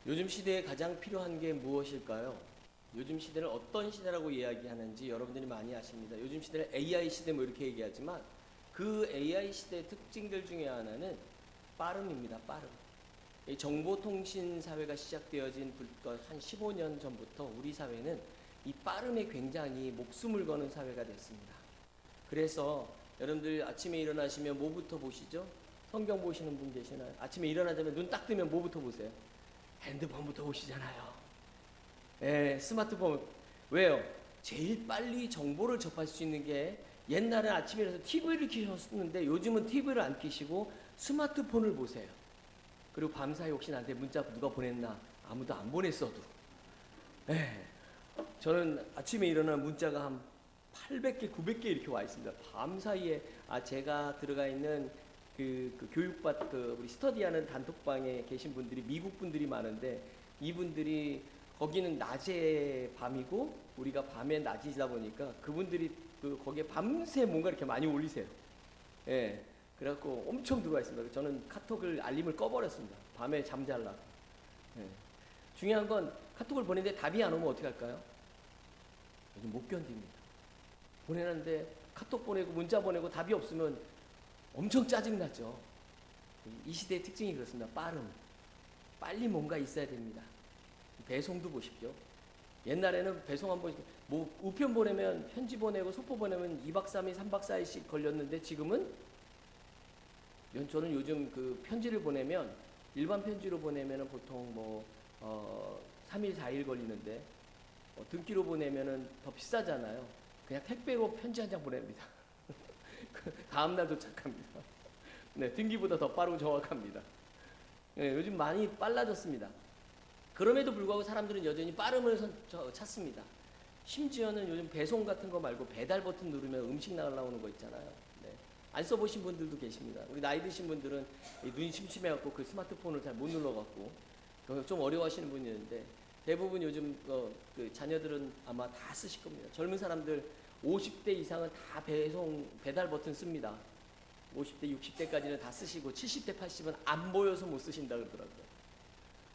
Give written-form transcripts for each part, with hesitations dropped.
요즘 시대에 가장 필요한 게 무엇일까요? 요즘 시대를 어떤 시대라고 이야기하는지 여러분들이 많이 아십니다. 요즘 시대를 AI 시대 뭐 이렇게 얘기하지만 그 AI 시대의 특징들 중에 하나는 빠름입니다. 빠름. 이 정보통신 사회가 시작되어진 한 15년 전부터 우리 사회는 이 빠름에 굉장히 목숨을 거는 사회가 됐습니다. 그래서 여러분들 아침에 일어나시면 뭐부터 보시죠? 성경 보시는 분 계시나요? 아침에 일어나자면 눈 딱 뜨면 뭐부터 보세요? 핸드폰부터 보시잖아요. 예, 스마트폰. 왜요? 제일 빨리 정보를 접할 수 있는 게 옛날에 아침에 일어나서 TV를 켜셨는데 요즘은 TV를 안 켜시고 스마트폰을 보세요. 그리고 밤사이 혹시 나한테 문자 누가 보냈나? 아무도 안 보냈어도. 예, 저는 아침에 일어나면 문자가 한 800개, 900개 이렇게 와 있습니다. 밤사이에 제가 들어가 있는 그 교육받 우리 스터디하는 단톡방에 계신 분들이 미국 분들이 많은데 이분들이 거기는 낮에 밤이고 우리가 밤에 낮이다 보니까 그분들이 거기에 밤새 뭔가 이렇게 많이 올리세요. 예. 그래갖고 엄청 들어와 있습니다. 저는 카톡을 알림을 꺼버렸습니다. 밤에 잠잘라고. 예. 중요한 건 카톡을 보내는데 답이 안 오면 어떻게 할까요? 요즘 못 견딥니다. 보내는데 카톡 보내고 문자 보내고 답이 없으면 엄청 짜증나죠. 이 시대의 특징이 그렇습니다. 빠름. 빨리 뭔가 있어야 됩니다. 배송도 보십시오. 옛날에는 배송 한번 뭐 우편 보내면 편지 보내고 속보 보내면 2박 3일 3박 4일씩 걸렸는데 지금은 저는 요즘 그 편지를 보내면 일반 편지로 보내면은 보통 뭐 3일 4일 걸리는데 등기로 보내면은 더 비싸잖아요. 그냥 택배로 편지 한 장 보냅니다. 다음 날 도착합니다. 네, 등기보다 더 빠르고 정확합니다. 네, 요즘 많이 빨라졌습니다. 그럼에도 불구하고 사람들은 여전히 빠름을 찾습니다. 심지어는 요즘 배송 같은 거 말고 배달 버튼 누르면 음식 나오는 거 있잖아요. 네. 안 써보신 분들도 계십니다. 우리 나이 드신 분들은 눈이 침침해갖고 그 스마트폰을 잘 못 눌러갖고 좀 어려워하시는 분이 있는데 대부분 요즘 그 자녀들은 아마 다 쓰실 겁니다. 젊은 사람들 50대 이상은 다 배달 버튼 씁니다. 50대, 60대까지는 다 쓰시고 70대, 80은 안 보여서 못 쓰신다 그러더라고요.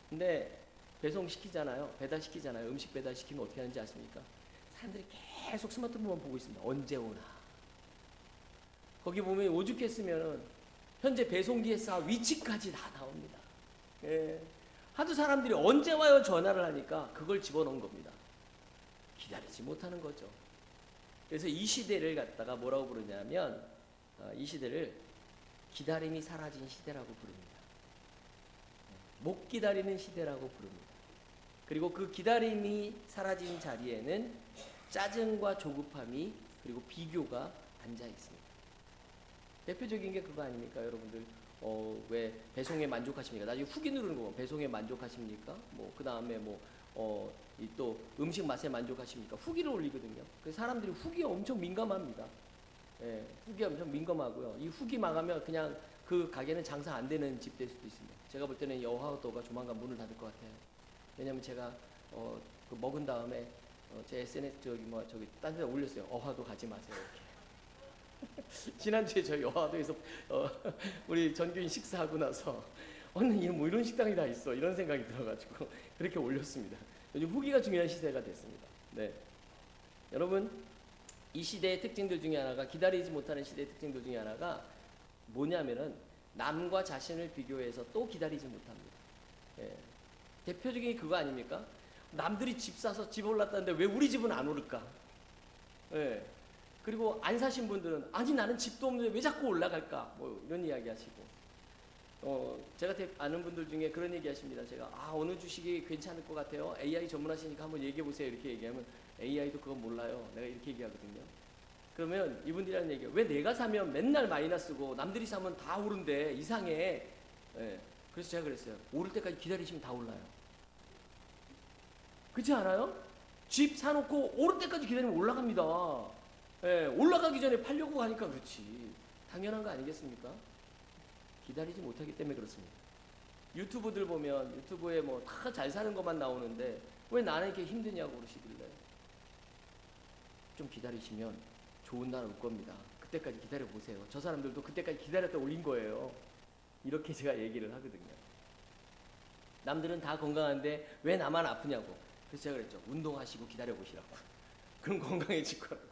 근데 배송시키잖아요. 배달시키잖아요. 음식 배달시키면 어떻게 하는지 아십니까? 사람들이 계속 스마트폰만 보고 있습니다. 언제 오나. 거기 보면 오죽했으면 현재 배송기에서 위치까지 다 나옵니다. 예. 하도 사람들이 언제 와요 전화를 하니까 그걸 집어넣은 겁니다. 기다리지 못하는 거죠. 그래서 이 시대를 갖다가 뭐라고 부르냐면 이 시대를 기다림이 사라진 시대라고 부릅니다. 못 기다리는 시대라고 부릅니다. 그리고 그 기다림이 사라진 자리에는 짜증과 조급함이 그리고 비교가 앉아 있습니다. 대표적인 게 그거 아닙니까, 여러분들? 왜 배송에 만족하십니까? 나중에 후기 누르는 거 배송에 만족하십니까? 뭐 그 다음에 또 음식 맛에 만족하십니까? 후기를 올리거든요. 그래서 사람들이 후기에 엄청 민감합니다. 예, 후기에 엄청 민감하고요. 이 후기 망하면 그냥 그 가게는 장사 안 되는 집 될 수도 있습니다. 제가 볼 때는 여하도가 조만간 문을 닫을 것 같아요. 왜냐면 제가 그 먹은 다음에 제 SNS 딴 데다 올렸어요. 어화도 가지 마세요. 이렇게. 지난주에 저희 여하도에서 우리 전교인 식사하고 나서 언니 뭐 이런 식당이 다 있어 이런 생각이 들어가지고 그렇게 올렸습니다. 요즘 후기가 중요한 시대가 됐습니다. 네, 여러분 이 시대의 특징들 중에 하나가 기다리지 못하는 시대의 특징들 중에 하나가 뭐냐면은 남과 자신을 비교해서 또 기다리지 못합니다. 예. 대표적인 게 그거 아닙니까? 남들이 집 사서 집 올랐다는데 왜 우리 집은 안 오를까? 예. 그리고 안 사신 분들은 아니 나는 집도 없는데 왜 자꾸 올라갈까? 뭐 이런 이야기 하시고 제가 아는 분들 중에 그런 얘기 하십니다. 제가 어느 주식이 괜찮을 것 같아요. AI 전문하시니까 한번 얘기해 보세요. 이렇게 얘기하면 AI도 그건 몰라요. 내가 이렇게 얘기하거든요. 그러면 이분들이 하는 얘기가 왜 내가 사면 맨날 마이너스고 남들이 사면 다 오른데 이상해. 예. 그래서 제가 그랬어요. 오를 때까지 기다리시면 다 올라요. 그렇지 않아요? 집 사놓고 오를 때까지 기다리면 올라갑니다. 예. 올라가기 전에 팔려고 하니까 그렇지. 당연한 거 아니겠습니까? 기다리지 못하기 때문에 그렇습니다. 유튜브들 보면 유튜브에 뭐 다 잘 사는 것만 나오는데 왜 나는 이렇게 힘드냐고 그러시길래 좀 기다리시면 좋은 날 올 겁니다. 그때까지 기다려 보세요. 저 사람들도 그때까지 기다렸다 올린 거예요. 이렇게 제가 얘기를 하거든요. 남들은 다 건강한데 왜 나만 아프냐고. 그래서 제가 그랬죠. 운동하시고 기다려보시라고. 그럼 건강해질 거라고.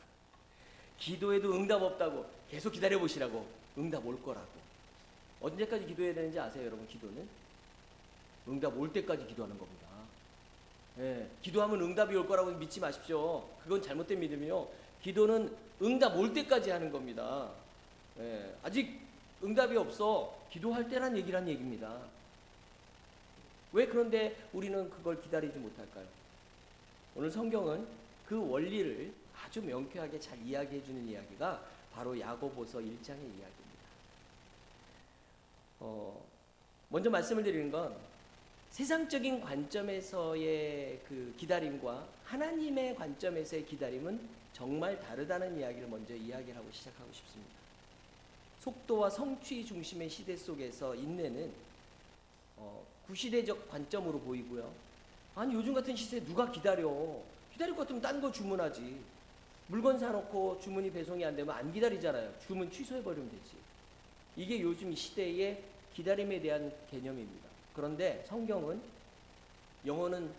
기도해도 응답 없다고 계속 기다려보시라고. 응답 올 거라고. 언제까지 기도해야 되는지 아세요, 여러분? 기도는 응답 올 때까지 기도하는 겁니다. 예, 기도하면 응답이 올 거라고 믿지 마십시오. 그건 잘못된 믿음이요. 기도는 응답 올 때까지 하는 겁니다. 예, 아직 응답이 없어. 기도할 때란 얘기입니다. 왜 그런데 우리는 그걸 기다리지 못할까요? 오늘 성경은 그 원리를 아주 명쾌하게 잘 이야기해 주는 이야기가 바로 야고보서 1장의 이야기입니다. 먼저 말씀을 드리는 건 세상적인 관점에서의 그 기다림과 하나님의 관점에서의 기다림은 정말 다르다는 이야기를 먼저 이야기를 하고 시작하고 싶습니다. 속도와 성취 중심의 시대 속에서 인내는 구시대적 관점으로 보이고요. 아니 요즘 같은 시세에 누가 기다릴 것 같으면 딴 거 주문하지. 물건 사놓고 주문이 배송이 안 되면 안 기다리잖아요. 주문 취소해버리면 되지. 이게 요즘 이 시대의 기다림에 대한 개념입니다. 그런데 성경은 영혼은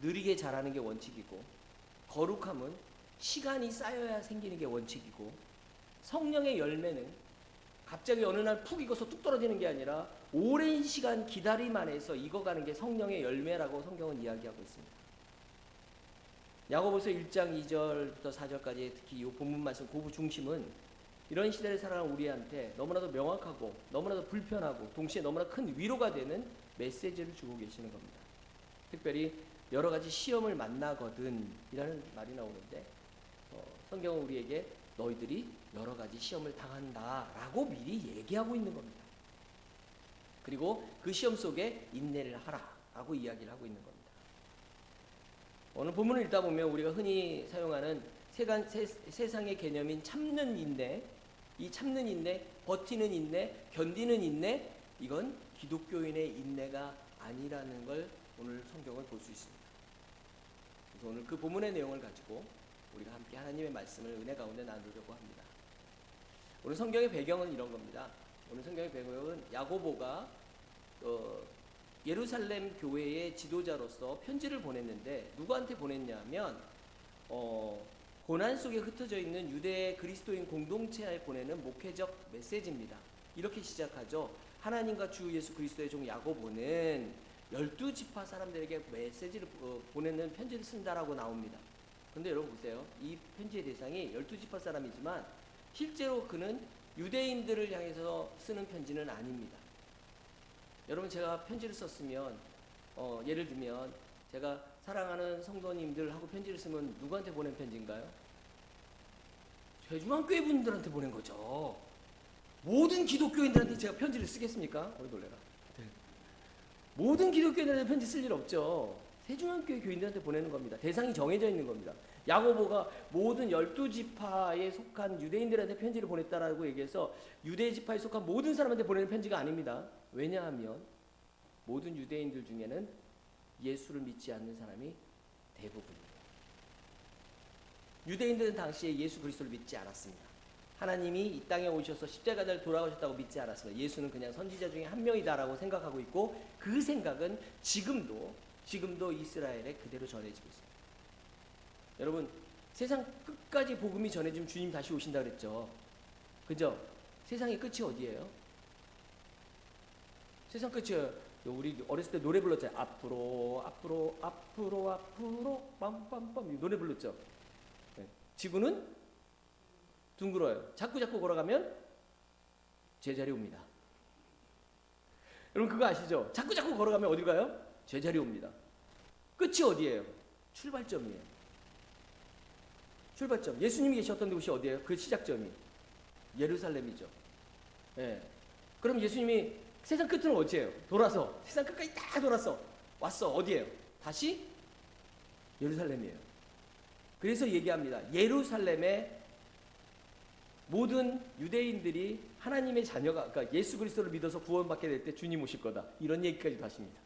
느리게 자라는 게 원칙이고, 거룩함은 시간이 쌓여야 생기는 게 원칙이고, 성령의 열매는 갑자기 어느 날 푹 익어서 뚝 떨어지는 게 아니라 오랜 시간 기다림 안에서 익어가는 게 성령의 열매라고 성경은 이야기하고 있습니다. 야고보서 1장 2절부터 4절까지 특히 이 본문 말씀 고부 중심은 이런 시대를 살아가는 우리한테 너무나도 명확하고 너무나도 불편하고 동시에 너무나 큰 위로가 되는 메시지를 주고 계시는 겁니다. 특별히 여러 가지 시험을 만나거든 이라는 말이 나오는데 성경은 우리에게 너희들이 여러 가지 시험을 당한다라고 미리 얘기하고 있는 겁니다. 그리고 그 시험 속에 인내를 하라라고 이야기를 하고 있는 겁니다. 오늘 본문을 읽다 보면 우리가 흔히 사용하는 세상의 개념인 참는 인내, 이 참는 인내, 버티는 인내, 견디는 인내, 이건 기독교인의 인내가 아니라는 걸 오늘 성경을 볼 수 있습니다. 그래서 오늘 그 본문의 내용을 가지고 우리가 함께 하나님의 말씀을 은혜 가운데 나누려고 합니다. 오늘 성경의 배경은 이런 겁니다. 오늘 성경의 배경은 야고보가 예루살렘 교회의 지도자로서 편지를 보냈는데 누구한테 보냈냐면 고난 속에 흩어져 있는 유대 그리스도인 공동체에 보내는 목회적 메시지입니다. 이렇게 시작하죠. 하나님과 주 예수 그리스도의 종 야고보는 12지파 사람들에게 메시지를 보내는 편지를 쓴다라고 나옵니다. 그런데 여러분 보세요. 이 편지의 대상이 12지파 사람이지만 실제로 그는 유대인들을 향해서 쓰는 편지는 아닙니다. 여러분 제가 편지를 썼으면 예를 들면 제가 사랑하는 성도님들하고 편지를 쓰면 누구한테 보낸 편지인가요? 세중앙교회 분들한테 보낸 거죠. 모든 기독교인들한테 제가 편지를 쓰겠습니까? 놀래라. 네. 모든 기독교인들한테 편지 쓸 일 없죠. 세중앙교회 교인들한테 보내는 겁니다. 대상이 정해져 있는 겁니다. 야고보가 모든 12지파에 속한 유대인들한테 편지를 보냈다라고 얘기해서 유대 지파에 속한 모든 사람한테 보내는 편지가 아닙니다. 왜냐하면 모든 유대인들 중에는 예수를 믿지 않는 사람이 대부분입니다. 유대인들은 당시에 예수 그리스도를 믿지 않았습니다. 하나님이 이 땅에 오셔서 십자가를 돌아오셨다고 믿지 않았습니다. 예수는 그냥 선지자 중에 한 명이다라고 생각하고 있고 그 생각은 지금도 이스라엘에 그대로 전해지고 있습니다. 여러분 세상 끝까지 복음이 전해지면 주님 다시 오신다 그랬죠. 그죠? 세상의 끝이 어디예요? 세상 끝이에요. 우리 어렸을 때 노래 불렀잖아요. 앞으로 앞으로 앞으로 앞으로 빰빰빰 노래 불렀죠. 네. 지구는 둥글어요. 자꾸 걸어가면 제자리 옵니다. 여러분 그거 아시죠? 자꾸 걸어가면 어디 가요? 제자리 옵니다. 끝이 어디예요? 출발점이에요. 출발점. 예수님이 계셨던 곳이 어디예요? 그 시작점이 예루살렘이죠. 예. 그럼 예수님이 세상 끝은 어디예요? 돌아서 세상 끝까지 다 돌았어. 왔어. 어디예요? 다시 예루살렘이에요. 그래서 얘기합니다. 예루살렘에 모든 유대인들이 하나님의 자녀가 그러니까 예수 그리스도를 믿어서 구원받게 될 때 주님 오실 거다. 이런 얘기까지도 하십니다.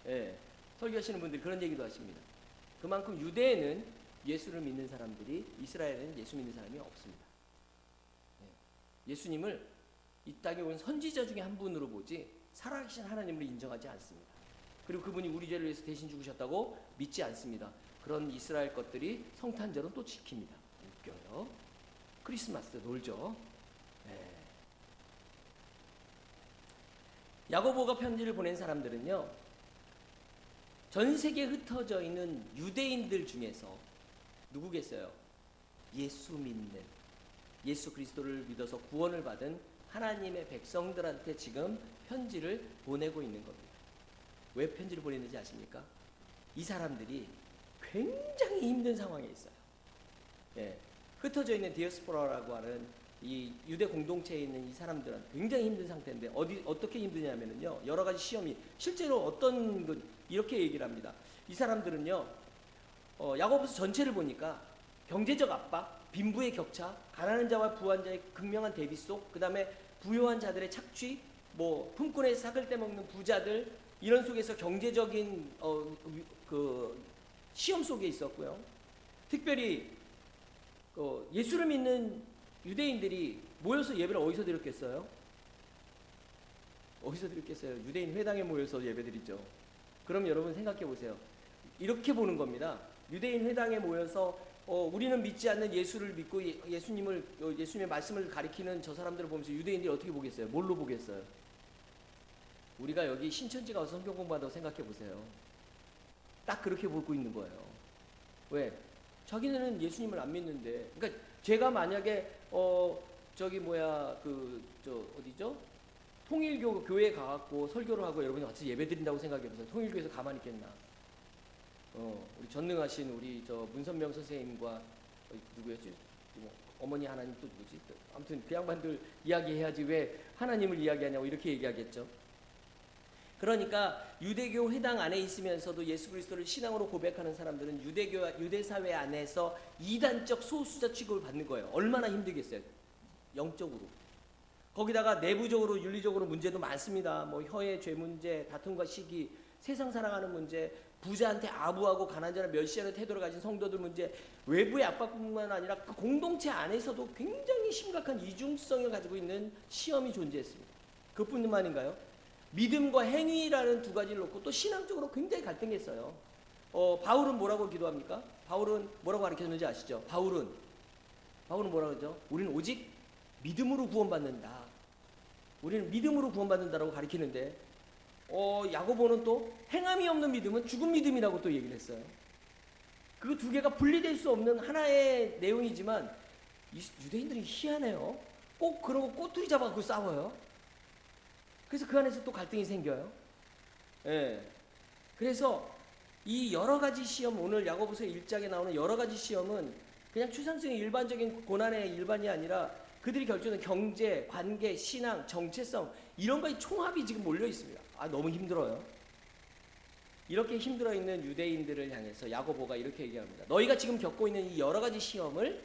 예. 설교하시는 분들이 그런 얘기도 하십니다. 그만큼 유대에는 예수를 믿는 사람들이 이스라엘에는 예수 믿는 사람이 없습니다. 예수님을 이 땅에 온 선지자 중에 한 분으로 보지 살아계신 하나님을 인정하지 않습니다. 그리고 그분이 우리 죄를 위해서 대신 죽으셨다고 믿지 않습니다. 그런 이스라엘 것들이 성탄절은 또 지킵니다. 웃겨요. 크리스마스 놀죠. 네. 야고보가 편지를 보낸 사람들은요, 전 세계에 흩어져 있는 유대인들 중에서 누구겠어요? 예수 믿는, 예수 그리스도를 믿어서 구원을 받은 하나님의 백성들한테 지금 편지를 보내고 있는 겁니다. 왜 편지를 보냈는지 아십니까? 이 사람들이 굉장히 힘든 상황에 있어요. 예, 흩어져 있는 디아스포라라고 하는 이 유대 공동체에 있는 이 사람들은 굉장히 힘든 상태인데 어떻게 힘드냐면요, 여러 가지 시험이 실제로 어떤 이렇게 얘기를 합니다. 이 사람들은요, 야고보서 전체를 보니까 경제적 압박, 빈부의 격차, 가난한 자와 부한 자의 극명한 대비 속, 그 다음에 부유한 자들의 착취, 뭐 품꾼의 삭을 떼먹는 부자들, 이런 속에서 경제적인 그 시험 속에 있었고요. 특별히 예수를 믿는 유대인들이 모여서 예배를 어디서 드렸겠어요? 어디서 드렸겠어요? 유대인 회당에 모여서 예배드리죠. 그럼 여러분 생각해 보세요. 이렇게 보는 겁니다. 유대인 회당에 모여서 우리는 믿지 않는 예수를 믿고 예수님의 말씀을 가리키는 저 사람들을 보면서 유대인들이 어떻게 보겠어요? 뭘로 보겠어요? 우리가 여기 신천지 가서 성경 공부한다고 생각해 보세요. 딱 그렇게 보고 있는 거예요. 왜? 자기네는 예수님을 안 믿는데. 그러니까 제가 만약에 어디죠? 통일교 교회에 가갖고 설교를 하고 여러분이 같이 예배 드린다고 생각해 보세요. 통일교에서 가만히 있겠나? 우리 전능하신 우리 문선명 선생님과 누구였지? 어머니 하나님 또 누구지? 아무튼 그 양반들 이야기해야지 왜 하나님을 이야기하냐고 이렇게 얘기하겠죠. 그러니까 유대교 회당 안에 있으면서도 예수 그리스도를 신앙으로 고백하는 사람들은 유대 사회 안에서 이단적 소수자 취급을 받는 거예요. 얼마나 힘들겠어요. 영적으로. 거기다가 내부적으로 윤리적으로 문제도 많습니다. 뭐 혀의 죄 문제, 다툼과 시기, 세상 살아가는 문제, 부자한테 아부하고 가난한 자를 멸시하는 태도를 가진 성도들 문제, 외부의 압박뿐만 아니라 그 공동체 안에서도 굉장히 심각한 이중성을 가지고 있는 시험이 존재했습니다. 그뿐만인가요? 믿음과 행위라는 두 가지를 놓고 또 신앙적으로 굉장히 갈등했어요. 바울은 뭐라고 기도합니까? 바울은 뭐라고 가르쳤는지 아시죠? 바울은 뭐라고 그러죠? 우리는 오직 믿음으로 구원받는다. 우리는 믿음으로 구원받는다라고 가르치는데 야고보는 또 행함이 없는 믿음은 죽은 믿음이라고 또 얘기를 했어요. 그 두 개가 분리될 수 없는 하나의 내용이지만 유대인들이 희한해요. 꼭 그러고 꼬투리 잡아갖고 싸워요. 그래서 그 안에서 또 갈등이 생겨요. 예. 그래서 이 여러 가지 시험, 오늘 야고보서 1장에 나오는 여러 가지 시험은 그냥 추상적인 일반적인 고난의 일반이 아니라 그들이 결정하는 경제, 관계, 신앙, 정체성 이런 거의 총합이 지금 몰려 있습니다. 너무 힘들어요. 이렇게 힘들어 있는 유대인들을 향해서 야고보가 이렇게 얘기합니다. 너희가 지금 겪고 있는 이 여러 가지 시험을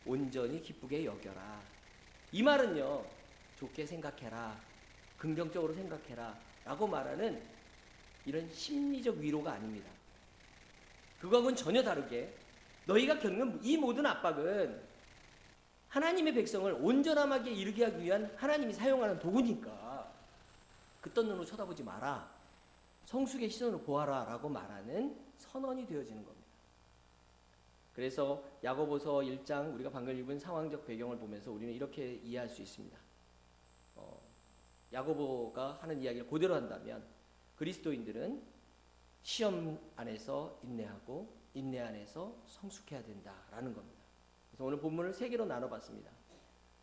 온전히 기쁘게 여겨라. 이 말은요, 좋게 생각해라, 긍정적으로 생각해라 라고 말하는 이런 심리적 위로가 아닙니다. 그거하고는 전혀 다르게 너희가 겪는 이 모든 압박은 하나님의 백성을 온전함하게 이르게 하기 위한 하나님이 사용하는 도구니까 그딴 눈으로 쳐다보지 마라, 성숙의 시선으로 보아라 라고 말하는 선언이 되어지는 겁니다. 그래서 야고보서 1장 우리가 방금 읽은 상황적 배경을 보면서 우리는 이렇게 이해할 수 있습니다. 야고보가 하는 이야기를 그대로 한다면 그리스도인들은 시험 안에서 인내하고 인내 안에서 성숙해야 된다라는 겁니다. 그래서 오늘 본문을 세 개로 나눠봤습니다.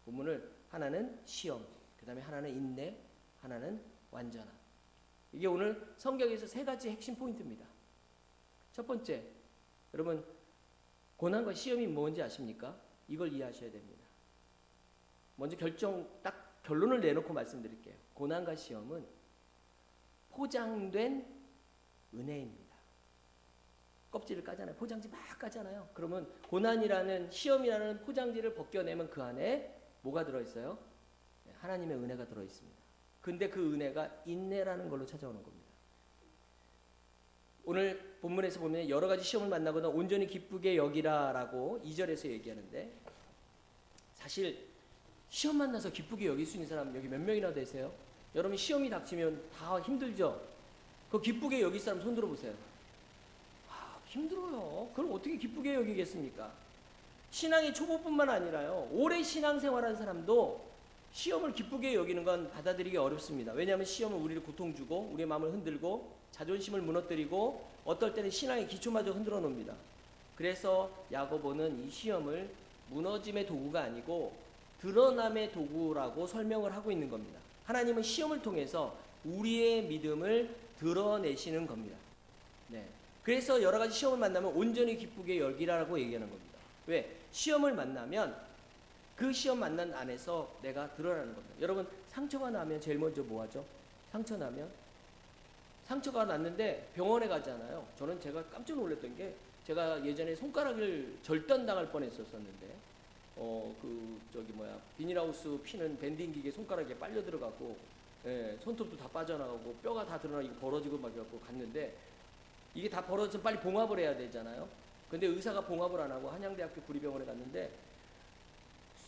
본문을 하나는 시험, 그 다음에 하나는 인내, 하나는 완전함. 이게 오늘 성경에서 세 가지 핵심 포인트입니다. 첫 번째, 여러분 고난과 시험이 뭔지 아십니까? 이걸 이해하셔야 됩니다. 먼저 결론을 내놓고 말씀드릴게요. 고난과 시험은 포장된 은혜입니다. 껍질을 까잖아요. 포장지 막 까잖아요. 그러면 고난이라는 시험이라는 포장지를 벗겨내면 그 안에 뭐가 들어있어요? 하나님의 은혜가 들어있습니다. 근데 그 은혜가 인내라는 걸로 찾아오는 겁니다. 오늘 본문에서 보면 여러 가지 시험을 만나거나 온전히 기쁘게 여기라라고 2절에서 얘기하는데, 사실 시험 만나서 기쁘게 여길 수 있는 사람 여기 몇 명이나 되세요? 여러분 시험이 닥치면 다 힘들죠? 그 기쁘게 여길 사람 손 들어보세요. 아, 힘들어요. 그럼 어떻게 기쁘게 여기겠습니까? 신앙의 초보뿐만 아니라요, 오래 신앙생활한 사람도 시험을 기쁘게 여기는 건 받아들이기 어렵습니다. 왜냐하면 시험은 우리를 고통 주고 우리의 마음을 흔들고 자존심을 무너뜨리고 어떨 때는 신앙의 기초마저 흔들어 놓습니다. 그래서 야고보는 이 시험을 무너짐의 도구가 아니고 드러남의 도구라고 설명을 하고 있는 겁니다. 하나님은 시험을 통해서 우리의 믿음을 드러내시는 겁니다. 네. 그래서 여러 가지 시험을 만나면 온전히 기쁘게 열기라고 얘기하는 겁니다. 왜? 시험을 만나면 그 시험 만난 안에서 내가 드러나는 겁니다. 여러분, 상처가 나면 제일 먼저 뭐 하죠? 상처 나면? 상처가 났는데 병원에 가잖아요. 저는 제가 깜짝 놀랐던 게, 제가 예전에 손가락을 절단당할 뻔했었는데, 비닐하우스 피는 밴딩 기계 손가락에 빨려 들어가고, 예, 손톱도 다 빠져나가고 뼈가 다 드러나고 벌어지고 막 이래갖고 갔는데, 이게 다 벌어져서 빨리 봉합을 해야 되잖아요. 근데 의사가 봉합을 안 하고 한양대학교 구리병원에 갔는데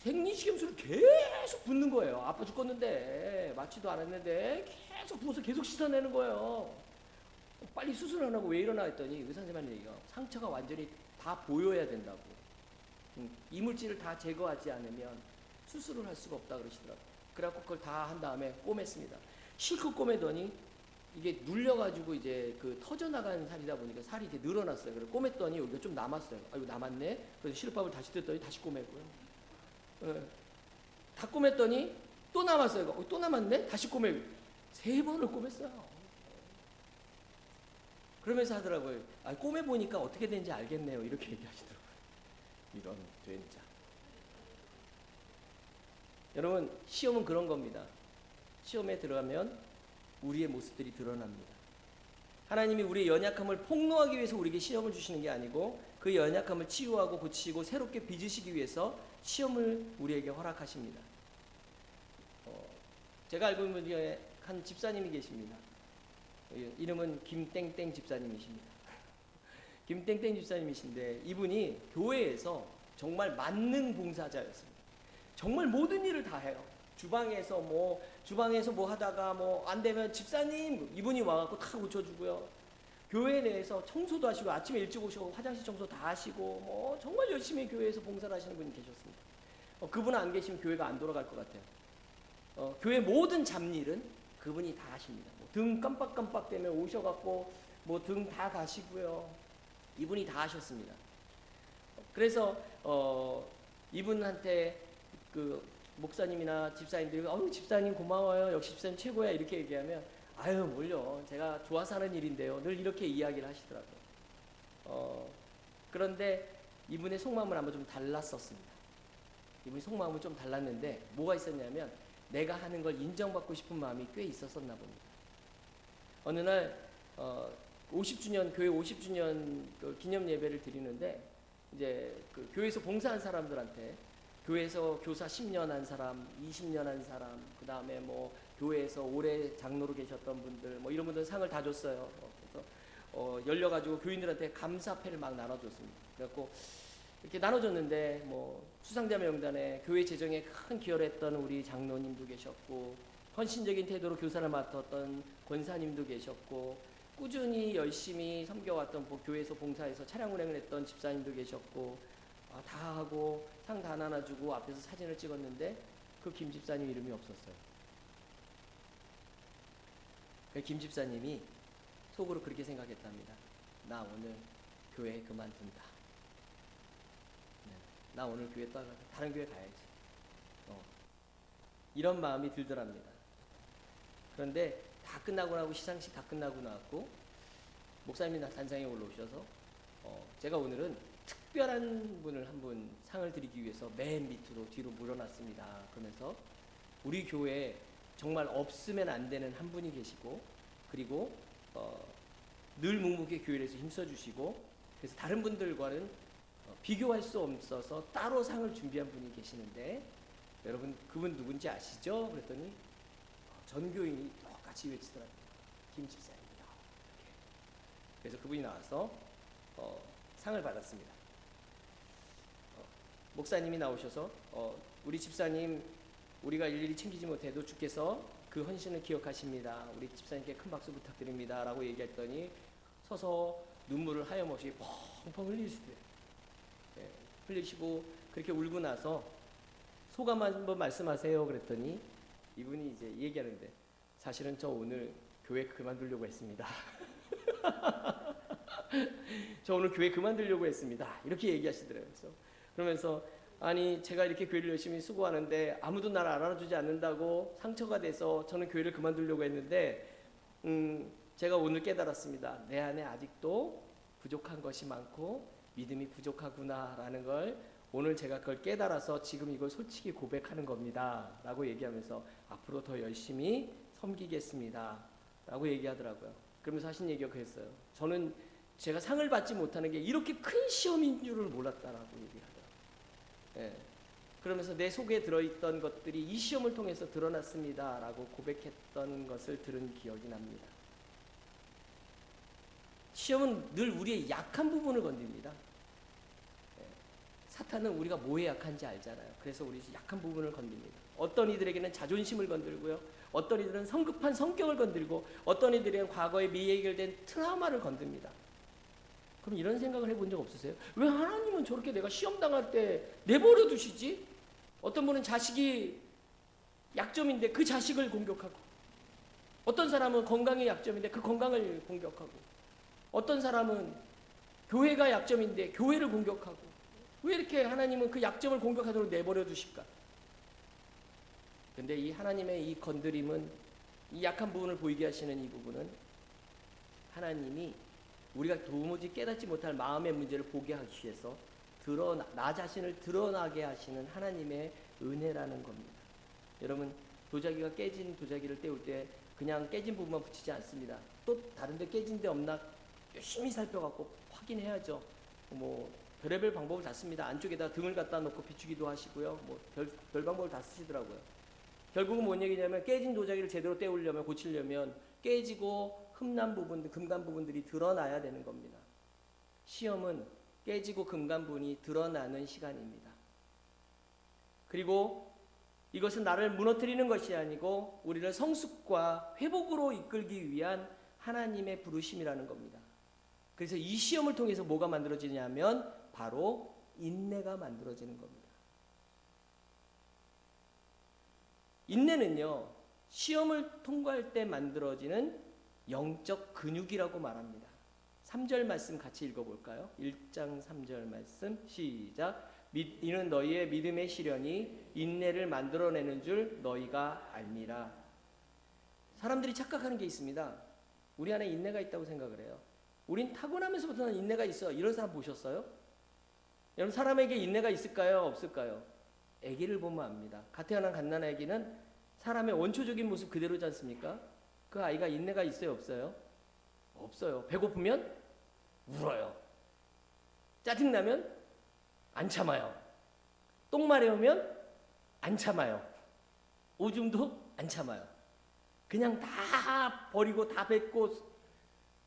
생리식염수를 계속 붓는 거예요. 아파 죽겠는데 맞지도 않았는데 계속 부어서 계속 씻어내는 거예요. 빨리 수술 안 하고 왜 이러나 했더니 의사 선생님이 얘기가, 상처가 완전히 다 보여야 된다고. 이물질을 다 제거하지 않으면 수술을 할 수가 없다 그러시더라고요. 그래갖고 그걸 다 한 다음에 꼬맸습니다. 실컷 꼬매더니 이게 눌려가지고 이제 그 터져나간 살이다 보니까 살이 이렇게 늘어났어요. 그래서 꼬맸더니 여기가 좀 남았어요. 아이고, 남았네. 그래서 시럽밥을 다시 뜯더니 다시 꼬매고요. 예. 다 꼬맸더니 또 남았어요. 또 남았네. 다시 꼬매고 3번을 꼬맸어요. 그러면서 하더라고요. 아, 꼬매보니까 어떻게 되는지 알겠네요. 이렇게 얘기하시더라고요. 이런 된자. 여러분, 시험은 그런 겁니다. 시험에 들어가면 우리의 모습들이 드러납니다. 하나님이 우리의 연약함을 폭로하기 위해서 우리에게 시험을 주시는 게 아니고 그 연약함을 치유하고 고치시고 새롭게 빚으시기 위해서 시험을 우리에게 허락하십니다. 제가 알고 있는 분 중에 한 집사님이 계십니다. 이름은 김땡땡 집사님이십니다. 김땡땡 집사님이신데 이분이 교회에서 정말 만능 봉사자였습니다. 정말 모든 일을 다 해요. 주방에서 뭐 하다가 뭐 안 되면 집사님, 이분이 와갖고 다 고쳐주고요. 교회 내에서 청소도 하시고 아침에 일찍 오시고 화장실 청소 다 하시고 뭐 정말 열심히 교회에서 봉사를 하시는 분이 계셨습니다. 그분 안 계시면 교회가 안 돌아갈 것 같아요. 교회 모든 잡일은 그분이 다 하십니다. 등 깜빡깜빡 되면 오셔갖고 뭐 등 다 가시고요. 이분이 다 하셨습니다. 그래서 이분한테 그 목사님이나 집사님들이 집사님 고마워요. 역시 집사님 최고야. 이렇게 얘기하면 아유 뭘요. 제가 좋아서 하는 일인데요. 늘 이렇게 이야기를 하시더라고요. 그런데 이분의 속마음은 아마 좀 달랐었습니다. 이분의 속마음은 좀 달랐는데 뭐가 있었냐면 내가 하는 걸 인정받고 싶은 마음이 꽤 있었었나 봅니다. 어느 날 50주년 교회 50주년 그 기념 예배를 드리는데 이제 그 교회에서 봉사한 사람들한테 교회에서 교사 10년 한 사람, 20년 한 사람, 그 다음에 뭐 교회에서 오래 장로로 계셨던 분들, 뭐 이런 분들 상을 다 줬어요. 그래서 열려가지고 교인들한테 감사패를 막 나눠줬습니다. 그래갖고 이렇게 나눠줬는데 뭐 수상자 명단에 교회 재정에 큰 기여를 했던 우리 장로님도 계셨고, 헌신적인 태도로 교사를 맡았던 권사님도 계셨고, 꾸준히 열심히 섬겨왔던 교회에서 봉사해서 차량 운행을 했던 집사님도 계셨고, 다 하고 상 다 나눠주고 앞에서 사진을 찍었는데 그 김 집사님 이름이 없었어요. 그 김 집사님이 속으로 그렇게 생각했답니다. 나 오늘 교회 그만둔다. 나 오늘 교회 떠나 다른 교회 가야지. 이런 마음이 들더랍니다. 그런데 다 끝나고 나고 시상식 다 끝나고 나고 목사님이 단상에 올라오셔서 제가 오늘은 특별한 분을 한 분 상을 드리기 위해서 맨 밑으로 뒤로 물러났습니다. 그러면서 우리 교회에 정말 없으면 안 되는 한 분이 계시고, 그리고 늘 묵묵히 교회에서 힘써주시고, 그래서 다른 분들과는 비교할 수 없어서 따로 상을 준비한 분이 계시는데 여러분 그분 누군지 아시죠? 그랬더니 전교인이 똑같이 외치더랍니다. 김 집사입니다. 그래서 그분이 나와서 상을 받았습니다. 목사님이 나오셔서 우리 집사님 우리가 일일이 챙기지 못해도 주께서 그 헌신을 기억하십니다. 우리 집사님께 큰 박수 부탁드립니다. 라고 얘기했더니 서서 눈물을 하염없이 펑펑 흘리시대요. 예, 흘리시고 그렇게 울고 나서 소감 한번 말씀하세요. 그랬더니 이분이 이제 얘기하는데 사실은 저 오늘 교회 그만두려고 했습니다. 저 오늘 교회 그만두려고 했습니다. 이렇게 얘기하시더라고요. 그러면서 아니 제가 이렇게 교회를 열심히 수고하는데 아무도 나를 알아주지 않는다고 상처가 돼서 저는 교회를 그만두려고 했는데 제가 오늘 깨달았습니다. 내 안에 아직도 부족한 것이 많고 믿음이 부족하구나라는 걸 오늘 제가 그걸 깨달아서 지금 이걸 솔직히 고백하는 겁니다. 라고 얘기하면서 앞으로 더 열심히 섬기겠습니다. 라고 얘기하더라고요. 그러면서 하신 얘기가 그랬어요. 저는 제가 상을 받지 못하는 게 이렇게 큰 시험인 줄을 몰랐다라고 얘기하더라고요. 예. 그러면서 내 속에 들어있던 것들이 이 시험을 통해서 드러났습니다. 라고 고백했던 것을 들은 기억이 납니다. 시험은 늘 우리의 약한 부분을 건듭니다. 사탄은 우리가 뭐에 약한지 알잖아요. 그래서 우리 약한 부분을 건듭니다. 어떤 이들에게는 자존심을 건들고요. 어떤 이들은 성급한 성격을 건들고 어떤 이들은 과거에 미해결된 트라우마를 건듭니다. 그럼 이런 생각을 해본 적 없으세요? 왜 하나님은 저렇게 내가 시험 당할 때 내버려 두시지? 어떤 분은 자식이 약점인데 그 자식을 공격하고 어떤 사람은 건강이 약점인데 그 건강을 공격하고 어떤 사람은 교회가 약점인데 교회를 공격하고 왜 이렇게 하나님은 그 약점을 공격하도록 내버려 두실까? 근데 이 하나님의 이 건드림은 이 약한 부분을 보이게 하시는 이 부분은 하나님이 우리가 도무지 깨닫지 못할 마음의 문제를 보게 하기 위해서 나 자신을 드러나게 하시는 하나님의 은혜라는 겁니다. 여러분 도자기가 깨진 도자기를 떼울 때 그냥 깨진 부분만 붙이지 않습니다. 또 다른 데 깨진 데 없나 열심히 살펴갖고 확인해야죠. 뭐 별의별 방법을 다 씁니다. 안쪽에다 등을 갖다 놓고 비추기도 하시고요. 뭐 별 방법을 다 쓰시더라고요. 결국은 뭔 얘기냐면 깨진 도자기를 제대로 떼우려면 고치려면 깨지고 흠난 부분들, 금간 부분들이 드러나야 되는 겁니다. 시험은 깨지고 금간 부분이 드러나는 시간입니다. 그리고 이것은 나를 무너뜨리는 것이 아니고 우리를 성숙과 회복으로 이끌기 위한 하나님의 부르심이라는 겁니다. 그래서 이 시험을 통해서 뭐가 만들어지냐면 바로 인내가 만들어지는 겁니다. 인내는요, 시험을 통과할 때 만들어지는 영적 근육이라고 말합니다. 3절 말씀 같이 읽어볼까요? 1장 3절 말씀 시작. 이는 너희의 믿음의 시련이 인내를 만들어내는 줄 너희가 알미라. 사람들이 착각하는 게 있습니다. 우리 안에 인내가 있다고 생각을 해요. 우린 타고나면서부터는 인내가 있어. 이런 사람 보셨어요? 여러분 사람에게 인내가 있을까요? 없을까요? 아기를 보면 압니다. 갓 태어난 갓난아 아기는 사람의 원초적인 모습 그대로지 않습니까? 그 아이가 인내가 있어요? 없어요? 없어요. 배고프면 울어요. 짜증나면 안 참아요. 똥 마려우면 안 참아요. 오줌도 안 참아요. 그냥 다 버리고 다 뱉고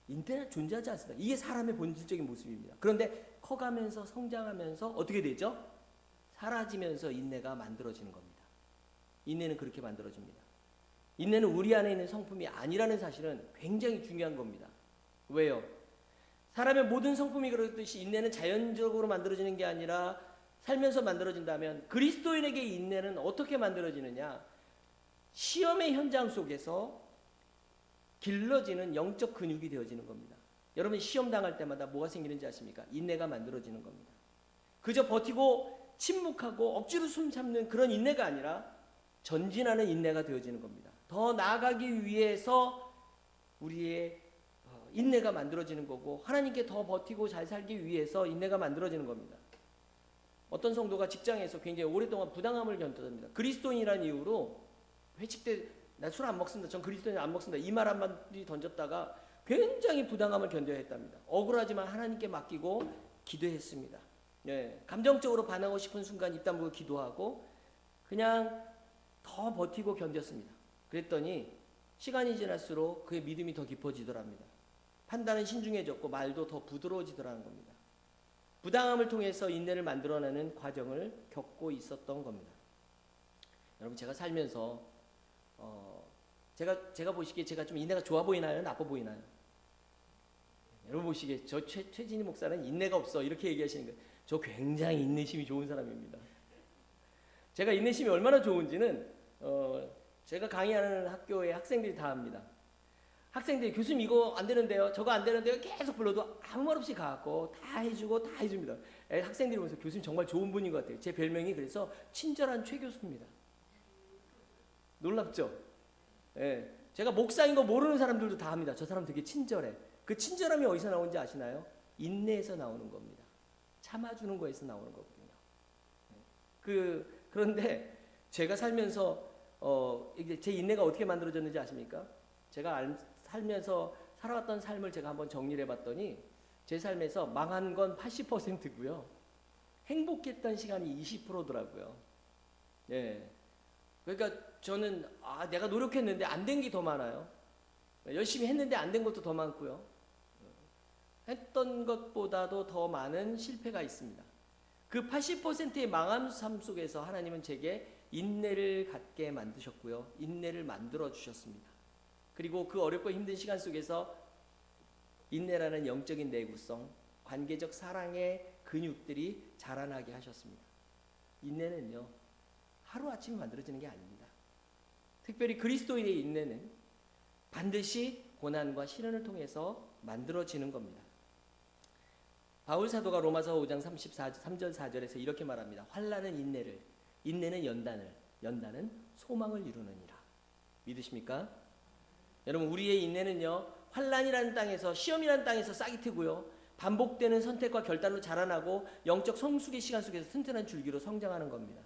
인내는 존재하지 않습니다. 이게 사람의 본질적인 모습입니다. 그런데 커가면서 성장하면서 어떻게 되죠? 사라지면서 인내가 만들어지는 겁니다. 인내는 그렇게 만들어집니다. 인내는 우리 안에 있는 성품이 아니라는 사실은 굉장히 중요한 겁니다. 왜요? 사람의 모든 성품이 그렇듯이 인내는 자연적으로 만들어지는 게 아니라 살면서 만들어진다면 그리스도인에게 인내는 어떻게 만들어지느냐? 시험의 현장 속에서 길러지는 영적 근육이 되어지는 겁니다. 여러분 시험 당할 때마다 뭐가 생기는지 아십니까? 인내가 만들어지는 겁니다. 그저 버티고 침묵하고 억지로 숨 참는 그런 인내가 아니라 전진하는 인내가 되어지는 겁니다. 더 나아가기 위해서 우리의 인내가 만들어지는 거고 하나님께 더 버티고 잘 살기 위해서 인내가 만들어지는 겁니다. 어떤 성도가 직장에서 굉장히 오랫동안 부당함을 견뎌냅니다. 그리스도인이라는 이유로 회식 때 나 술 안 먹습니다. 전 그리스도인 안 먹습니다. 이 말 한마디 던졌다가 굉장히 부당함을 견뎌야 했답니다. 억울하지만 하나님께 맡기고 기도했습니다. 예, 감정적으로 반하고 싶은 순간 입 다물고 기도하고 그냥 더 버티고 견뎠습니다. 그랬더니 시간이 지날수록 그의 믿음이 더 깊어지더랍니다. 판단은 신중해졌고 말도 더 부드러워지더라는 겁니다. 부당함을 통해서 인내를 만들어내는 과정을 겪고 있었던 겁니다. 여러분 제가 살면서 제가 보시기에 제가 좀 인내가 좋아 보이나요? 나빠 보이나요? 여러분 보시기에 저 최진희 목사는 인내가 없어 이렇게 얘기하시는 거예요. 저 굉장히 인내심이 좋은 사람입니다. 제가 인내심이 얼마나 좋은지는 제가 강의하는 학교의 학생들이 다 압니다. 학생들이 교수님 이거 안 되는데요, 저거 안 되는데요 계속 불러도 아무 말 없이 가고 다 해주고 다 해줍니다. 학생들이 보면서 교수님 정말 좋은 분인 것 같아요. 제 별명이 그래서 친절한 최 교수입니다. 놀랍죠? 예, 제가 목사인 거 모르는 사람들도 다 합니다. 저 사람 되게 친절해. 그 친절함이 어디서 나오는지 아시나요? 인내에서 나오는 겁니다. 참아주는 거에서 나오는 거거든요. 그런데 제가 살면서 이게 제 인내가 어떻게 만들어졌는지 아십니까? 제가 살면서 살아왔던 삶을 제가 한번 정리를 해봤더니 제 삶에서 망한 건 80%고요. 행복했던 시간이 20%더라고요. 예. 그러니까 저는 내가 노력했는데 안 된 게 더 많아요. 열심히 했는데 안 된 것도 더 많고요. 했던 것보다도 더 많은 실패가 있습니다. 그 80%의 망한 삶 속에서 하나님은 제게 인내를 갖게 만드셨고요. 인내를 만들어 주셨습니다. 그리고 그 어렵고 힘든 시간 속에서 인내라는 영적인 내구성, 관계적 사랑의 근육들이 자라나게 하셨습니다. 인내는요, 하루아침에 만들어지는 게 아닙니다. 특별히 그리스도인의 인내는 반드시 고난과 시련을 통해서 만들어지는 겁니다. 바울 사도가 로마서 5장 3절 4절에서 이렇게 말합니다. 환난은 인내를, 인내는 연단을, 연단은 소망을 이루느니라. 믿으십니까? 여러분, 우리의 인내는요, 환난이라는 땅에서, 시험이라는 땅에서 싹이 트고요, 반복되는 선택과 결단으로 자라나고 영적 성숙의 시간 속에서 튼튼한 줄기로 성장하는 겁니다.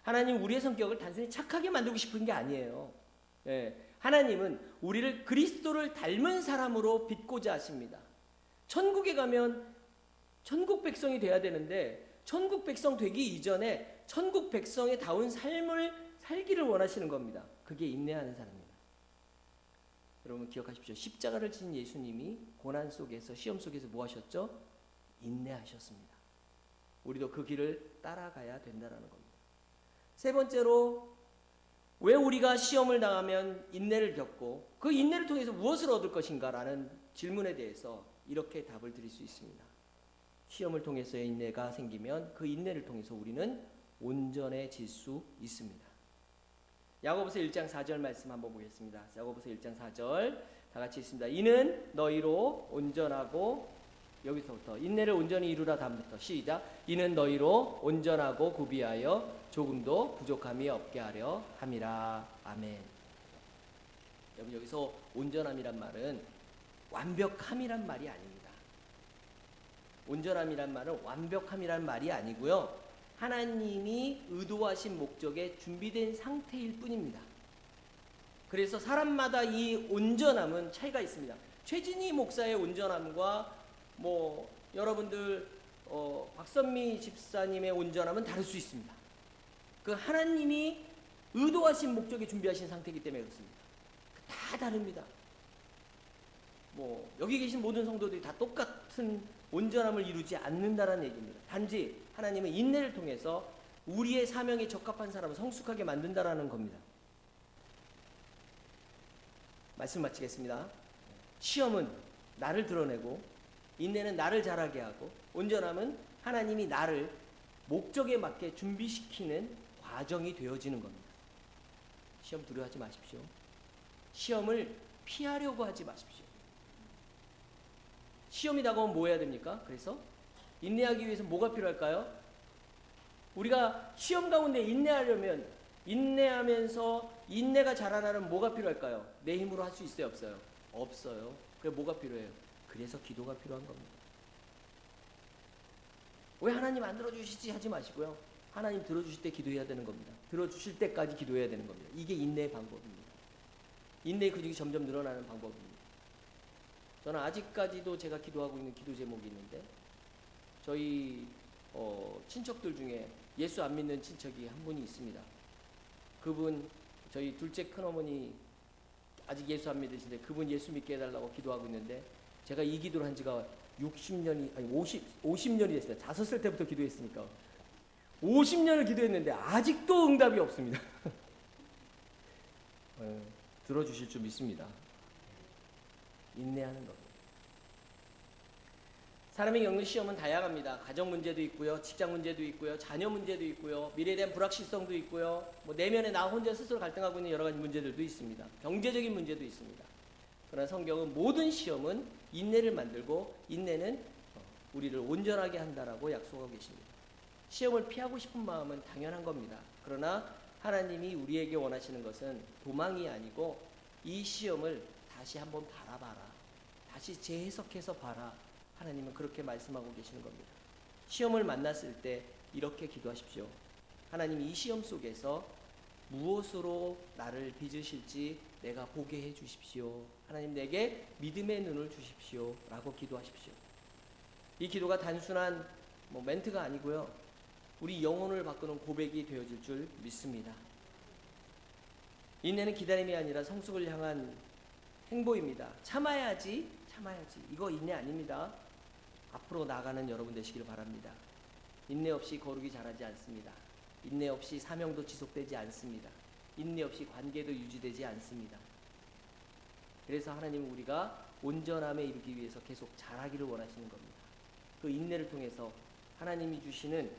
하나님 우리의 성격을 단순히 착하게 만들고 싶은 게 아니에요. 예, 하나님은 우리를 그리스도를 닮은 사람으로 빚고자 하십니다. 천국에 가면 천국 백성이 돼야 되는데 천국 백성 되기 이전에 천국 백성에 다운 삶을 살기를 원하시는 겁니다. 그게 인내하는 사람입니다. 여러분 기억하십시오. 십자가를 지신 예수님이 고난 속에서, 시험 속에서 뭐 하셨죠? 인내하셨습니다. 우리도 그 길을 따라가야 된다는 겁니다. 세 번째로, 왜 우리가 시험을 당하면 인내를 겪고 그 인내를 통해서 무엇을 얻을 것인가 라는 질문에 대해서 이렇게 답을 드릴 수 있습니다. 시험을 통해서의 인내가 생기면 그 인내를 통해서 우리는 온전해질 수 있습니다. 야고보서 1장 4절 말씀 한번 보겠습니다. 야고보서 1장 4절 다 같이 읽습니다. 이는 너희로 온전하고, 여기서부터 인내를 온전히 이루라 다음부터 시작. 이는 너희로 온전하고 구비하여 조금도 부족함이 없게 하려 함이라. 아멘. 여러분 여기서 온전함이란 말은 완벽함이란 말이 아닙니다. 온전함이란 말은 완벽함이란 말이 아니고요, 하나님이 의도하신 목적에 준비된 상태일 뿐입니다. 그래서 사람마다 이 온전함은 차이가 있습니다. 최진희 목사의 온전함과 여러분들 박선미 집사님의 온전함은 다를 수 있습니다. 그 하나님이 의도하신 목적에 준비하신 상태이기 때문에 그렇습니다. 다 다릅니다. 여기 계신 모든 성도들이 다 똑같은 온전함을 이루지 않는다는 얘기입니다. 단지 하나님은 인내를 통해서 우리의 사명에 적합한 사람을 성숙하게 만든다라는 겁니다. 말씀 마치겠습니다. 시험은 나를 드러내고, 인내는 나를 자라게 하고, 온전함은 하나님이 나를 목적에 맞게 준비시키는 과정이 되어지는 겁니다. 시험 두려워하지 마십시오. 시험을 피하려고 하지 마십시오. 시험이 다가오면 뭐 해야 됩니까? 그래서 인내하기 위해서 뭐가 필요할까요? 우리가 시험 가운데 인내하려면, 인내하면서 인내가 자라나는 뭐가 필요할까요? 내 힘으로 할 수 있어요, 없어요? 없어요. 그래 뭐가 필요해요? 그래서 기도가 필요한 겁니다. 왜 하나님 안 들어주시지 하지 마시고요, 하나님 들어주실 때 기도해야 되는 겁니다. 들어주실 때까지 기도해야 되는 겁니다. 이게 인내의 방법입니다. 인내의 근육이 점점 늘어나는 방법입니다. 저는 아직까지도 제가 기도하고 있는 기도 제목이 있는데, 저희 친척들 중에 예수 안 믿는 친척이 한 분이 있습니다. 그분, 저희 둘째 큰어머니 아직 예수 안 믿으신데 그분 예수 믿게 해달라고 기도하고 있는데, 제가 이 기도를 한 지가 60년이 아니 50년이 됐습니다. 5살 때부터 기도했으니까 50년을 기도했는데 아직도 응답이 없습니다. 들어주실 줄 믿습니다. 인내하는 겁니다. 사람이 겪는 시험은 다양합니다. 가정 문제도 있고요, 직장 문제도 있고요, 자녀 문제도 있고요, 미래에 대한 불확실성도 있고요, 뭐 내면에 나 혼자 스스로 갈등하고 있는 여러 가지 문제들도 있습니다. 경제적인 문제도 있습니다. 그러나 성경은 모든 시험은 인내를 만들고 인내는 우리를 온전하게 한다라고 약속하고 계십니다. 시험을 피하고 싶은 마음은 당연한 겁니다. 그러나 하나님이 우리에게 원하시는 것은 도망이 아니고 이 시험을 다시 한번 바라봐라. 다시 재해석해서 봐라. 하나님은 그렇게 말씀하고 계시는 겁니다. 시험을 만났을 때 이렇게 기도하십시오. 하나님, 이 시험 속에서 무엇으로 나를 빚으실지 내가 보게 해 주십시오. 하나님, 내게 믿음의 눈을 주십시오. 라고 기도하십시오. 이 기도가 단순한 멘트가 아니고요, 우리 영혼을 바꾸는 고백이 되어질 줄 믿습니다. 인내는 기다림이 아니라 성숙을 향한 행보입니다. 참아야지. 이거 인내 아닙니다. 앞으로 나가는 여러분 되시길 바랍니다. 인내 없이 거룩이 자라지 않습니다. 인내 없이 사명도 지속되지 않습니다. 인내 없이 관계도 유지되지 않습니다. 그래서 하나님은 우리가 온전함에 이르기 위해서 계속 자라기를 원하시는 겁니다. 그 인내를 통해서 하나님이 주시는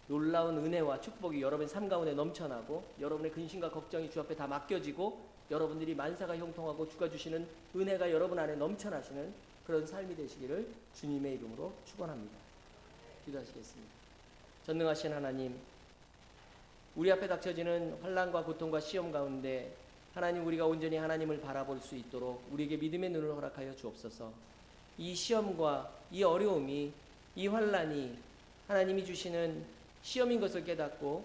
놀라운 은혜와 축복이 여러분의 삶 가운데 넘쳐나고, 여러분의 근심과 걱정이 주 앞에 다 맡겨지고, 여러분들이 만사가 형통하고 주가 주시는 은혜가 여러분 안에 넘쳐나시는 그런 삶이 되시기를 주님의 이름으로 축원합니다. 기도하시겠습니다. 전능하신 하나님, 우리 앞에 닥쳐지는 환난과 고통과 시험 가운데 하나님, 우리가 온전히 하나님을 바라볼 수 있도록 우리에게 믿음의 눈을 허락하여 주옵소서. 이 시험과 이 어려움이, 이 환난이 하나님이 주시는 시험인 것을 깨닫고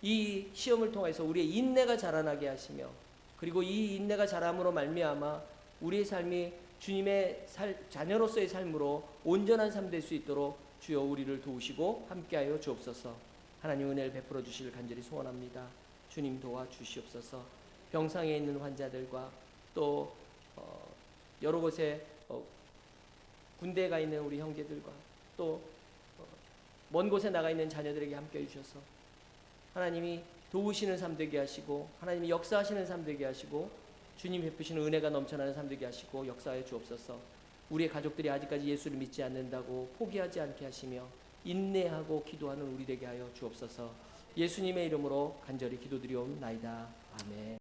이 시험을 통해서 우리의 인내가 자라나게 하시며, 그리고 이 인내가 자람으로 말미암아 우리의 삶이 주님의 자녀로서의 삶으로 온전한 삶 될 수 있도록 주여 우리를 도우시고 함께하여 주옵소서. 하나님, 은혜를 베풀어 주시길 간절히 소원합니다. 주님 도와 주시옵소서. 병상에 있는 환자들과 또 여러 곳에 군대에 가 있는 우리 형제들과 또 먼 곳에 나가 있는 자녀들에게 함께해 주셔서 하나님이 도우시는 삶 되게 하시고, 하나님이 역사하시는 삶 되게 하시고, 주님 베푸시는 은혜가 넘쳐나는 삶 되게 하시고 역사하여 주옵소서. 우리의 가족들이 아직까지 예수를 믿지 않는다고 포기하지 않게 하시며 인내하고 기도하는 우리 되게 하여 주옵소서. 예수님의 이름으로 간절히 기도드리옵나이다. 아멘.